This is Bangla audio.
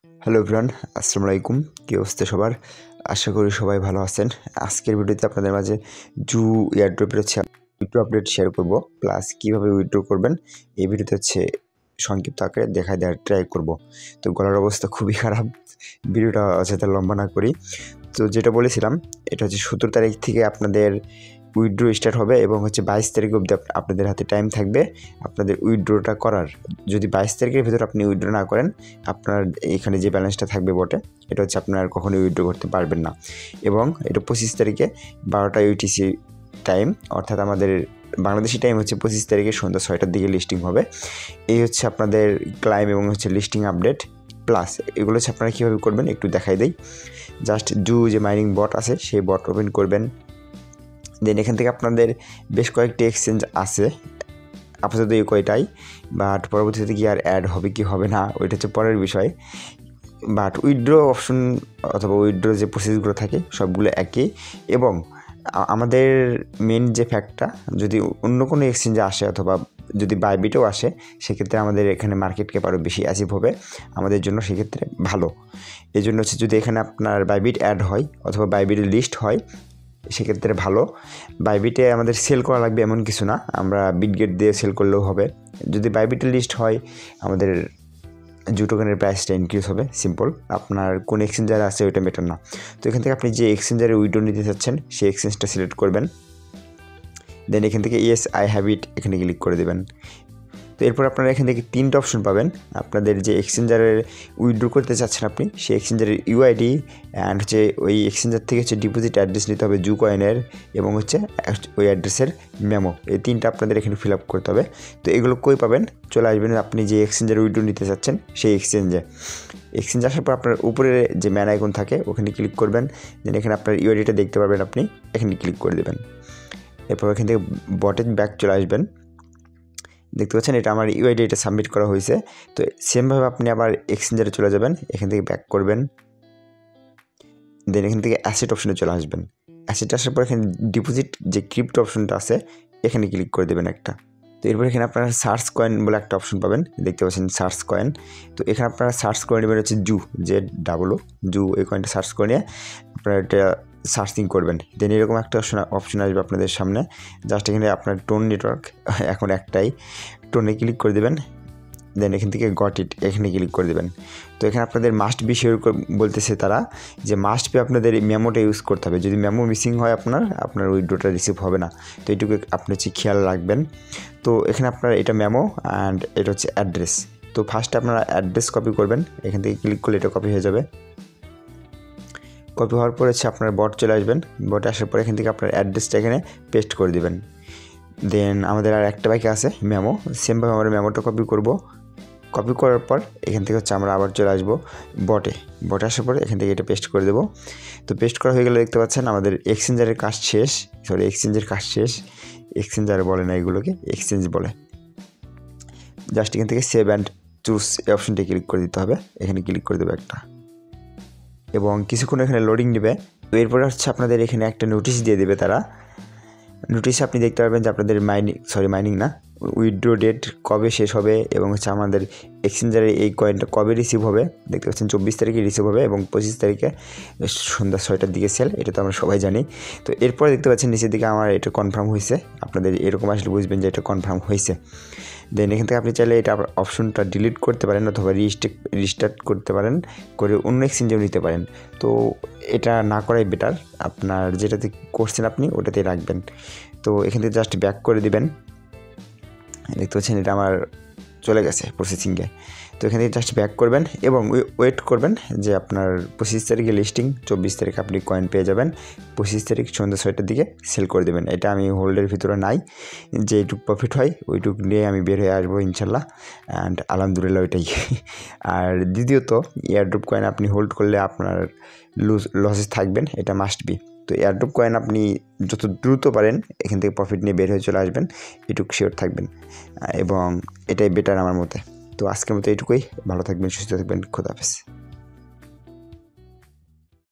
হ্যালো এভরিওয়ান, আসসালামু আলাইকুম। কী অবস্থা সবার? আশা করি সবাই ভালো আছেন। আজকের ভিডিওতে আপনাদের মাঝে জু এয়ারড্রপের উইথড্র আপডেট শেয়ার করব, প্লাস কীভাবে উইথড্র করবেন এই ভিডিওতে সংক্ষিপ্ত আকারে দেখায় দেওয়ার ট্রাই করব। তো গলার অবস্থা খুবই খারাপ, ভিডিওটা যাতে লম্বা না করি। তো যেটা বলেছিলাম, এটা 17 তারিখ থেকে আপনাদের উইথড্র স্টার্ট হবে এবং 22 তারিখ অবধি আপনাদের হাতে টাইম থাকবে আপনাদের উইথড্রটা করার। যদি 22 তারিখের ভিতরে আপনি উইথড্র না করেন, আপনার এখানে যে ব্যালেন্সটা থাকবে বটে, এটা আপনার কখনোই উইথড্র করতে পারবেন না। এবং এটা 25 তারিখে 12টা UTC টাইম, অর্থাৎ আমাদের বাংলাদেশি টাইম 25 তারিখে সন্ধ্যা 6টার দিকে লিস্টিং হবে। এই আপনাদের ক্লাইম এবং লিস্টিং আপডেট। প্লাস এগুলো আপনারা কীভাবে করবেন একটু দেখাই দেই। জাস্ট জু যে মাইনিং বট আছে সেই বট ওপেন করবেন। দেন এখান থেকে আপনাদের বেশ কয়েকটি এক্সচেঞ্জ আছে, আপাতত এই কয়টাই, বাট পরবর্তীতে কি আর অ্যাড হবে কি হবে না ওইটা পরের বিষয়। বাট উইথড্র অপশন অথবা উইথড্র যে প্রসেসগুলো থাকে সবগুলো একই। এবং আমাদের মেন যে ফ্যাক্টটা, যদি অন্য কোনো এক্সচেঞ্জে আসে অথবা যদি বাইবিটেও আসে, সেক্ষেত্রে আমাদের এখানে মার্কেট ক্যাপ আরও বেশি অ্যাচিভ হবে আমাদের জন্য, সেক্ষেত্রে ভালো। এই জন্য যদি এখানে আপনার বাইবিট অ্যাড হয় অথবা বাইবিটের লিস্ট হয়, সেক্ষেত্রে ভালো। বাইবিটে আমাদের সেল করা লাগবে এমন কিছু না, আমরা বিটগেট দিয়ে সেল করলেও হবে। যদি বাইবিটের লিস্ট হয়, আমাদের জু টোকেনের প্রাইসটা ইনক্রিজ হবে, সিম্পল। আপনার কোন এক্সচেঞ্জারে আছে ওইটা ম্যাটার না। তো এখান থেকে আপনি যে এক্সচেঞ্জারে উইথড্র নিতে চাচ্ছেন সেই এক্সচেঞ্জটা সিলেক্ট করবেন। দেন এখান থেকে ইয়েস আই হ্যাভ ইট এখানে ক্লিক করে দেবেন। তো এরপর আপনারা এখান থেকে 3টা অপশন পাবেন। আপনাদের যে এক্সচেঞ্জারের উইথড্র করতে চাচ্ছেন আপনি, সেই এক্সচেঞ্জারের ইউআইডি অ্যান্ড ওই এক্সচেঞ্জার থেকে ডিপোজিট অ্যাড্রেস নিতে হবে জু কয়েনের, এবং ওই অ্যাড্রেসের মেমো। এই 3টা আপনাদের এখানে ফিল আপ করতে হবে। তো এগুলো কই পাবেন? চলে আসবেন আপনি যে এক্সচেঞ্জারে উইথড্র নিতে চাচ্ছেন সেই এক্সচেঞ্জে আসার পর আপনার উপরে যে ম্যান আইকন থাকে ওখানে ক্লিক করবেন। দেন এখানে আপনার ইউআইডিটা দেখতে পারবেন, আপনি এখানে ক্লিক করে দেবেন। এরপর এখান থেকে বটের ব্যাক চলে আসবেন। দেখতে পাচ্ছেন এটা আমার ইউআইডি, এটা সাবমিট করা হয়েছে। তো সেমভাবে আপনি আবার এক্সচেঞ্জারে চলে যাবেন, এখান থেকে ব্যাক করবেন। দেন এখান থেকে অ্যাসেট অপশনে চলে আসবেন। অ্যাসেট আসার পর এখানে ডিপোজিট যে ক্রিপ্টো অপশনটা আছে এখানে ক্লিক করে দেবেন একটা। তো এরপর এখানে আপনারা সার্চ কয়েন বলে একটা অপশন পাবেন, দেখতে পাচ্ছেন সার্চ কয়েন। তো এখানে আপনারা সার্চ করে নেবেন জু, জু, এই কয়েনটা সার্চ করে নিয়ে আপনারা এটা সার্চিং করবেন। দেন এরকম একটা অপশন আসবে আপনাদের সামনে। জাস্ট এখানে আপনার টোন নেটওয়ার্ক এখন একটাই, টোনে ক্লিক করে দেবেন। দেন এখান থেকে গট ইট এখানে ক্লিক করে দেবেন। তো এখানে আপনাদের মাস্ট বি শিওর বলতেছে তারা, যে মাস্ট বি আপনাদের মেমোটা ইউজ করতে হবে। যদি মেমো মিসিং হয় আপনার উইথড্রটা রিসিভ হবে না। তো এইটুকু আপনি খেয়াল রাখবেন। তো এখানে আপনার এটা মেমো অ্যান্ড এটা অ্যাড্রেস। তো ফার্স্টে আপনারা অ্যাড্রেস কপি করবেন, এখান থেকে ক্লিক করলে এটা কপি হয়ে যাবে। কপি হওয়ার পর আপনার বট চলে আসবেন। বটে আসার পর এখান থেকে আপনার অ্যাড্রেসটা এখানে পেস্ট করে দেবেন। দেন আমাদের আর একটা বাকি আছে মেমো, সেমভাবে আমরা মেমোটা কপি করব। কপি করার পর এখান থেকে আমরা আবার চলে আসবো বটে আসার পরে এখান থেকে এটা পেস্ট করে দেবো। তো পেস্ট করা হয়ে গেলে দেখতে পাচ্ছেন আমাদের এক্সচেঞ্জারের কাজ শেষ। এক্সচেঞ্জার বলে না, এগুলোকে এক্সচেঞ্জ বলে। জাস্ট এখান থেকে সেভ অ্যান্ড চুজ এই অপশনটি ক্লিক করে দিতে হবে, এখানে ক্লিক করে দেবো একটা, এবং কিছুক্ষণ এখানে লোডিং নেবে। তো এরপরে আপনাদের এখানে একটা নোটিশ দিয়ে দেবে তারা। নোটিশে আপনি দেখতে পারবেন যে আপনাদের মাইনিং না, উইথড্র ডেট কবে শেষ হবে এবং আমাদের এক্সচেঞ্জারে এই কয়েনটা কবে রিসিভ হবে। দেখতে পাচ্ছেন 24 তারিখে রিসিভ হবে এবং 25 তারিখে সন্ধ্যা 6টার দিকে সেল, এটা তো আমরা সবাই জানি। তো এরপরে দেখতে পাচ্ছেন নিচের দিকে আমার এটা কনফার্ম হয়েছে। আপনাদের এরকম আসলে বুঝবেন যে এটা কনফার্ম হয়েছে। দেন এখান থেকে আপনি চাইলে এটা অপশনটা ডিলিট করতে পারেন অথবা রিস্টার্ট করতে পারেন, করে অন্য এক্সচেঞ্জেও নিতে পারেন। তো এটা না করাই বেটার, আপনার যেটাতে করছেন আপনি ওটাতেই রাখবেন। তো এখান থেকে জাস্ট ব্যাক করে দিবেন। দেখতে পাচ্ছেন এটা আমার চলে গেছে প্রসেসিংয়ে। তো এখান থেকে জাস্ট ব্যাক করবেন এবং ওয়েট করবেন যে আপনার 25 তারিখে লিস্টিং, 24 তারিখে আপনি কয়েন পেয়ে যাবেন। 25 তারিখ সন্ধ্যা 6টার দিকে সেল করে দেবেন। এটা আমি হোল্ডের ভিতরে নাই, যে এইটুক প্রফিট হয় ওইটুক নিয়ে আমি বের হয়ে আসবো ইনশাল্লাহ, অ্যান্ড আলহামদুলিল্লাহ ওইটাই। আর দ্বিতীয়ত এয়ারড্রপ কয়েন আপনি হোল্ড করলে আপনার লসে থাকবেন, এটা মাস্ট বি। তো এয়ারড্রপ কয়েন আপনি যত দ্রুত পারেন এখান থেকে প্রফিট নিয়ে বের হয়ে চলে আসবেন, এটুকু শিওর থাকবেন, এবং এটাই বেটার আমার মতে। তো আজকের মতো এইটুকুই, ভালো থাকবেন, সুস্থ থাকবেন, খোদা হাফেজ।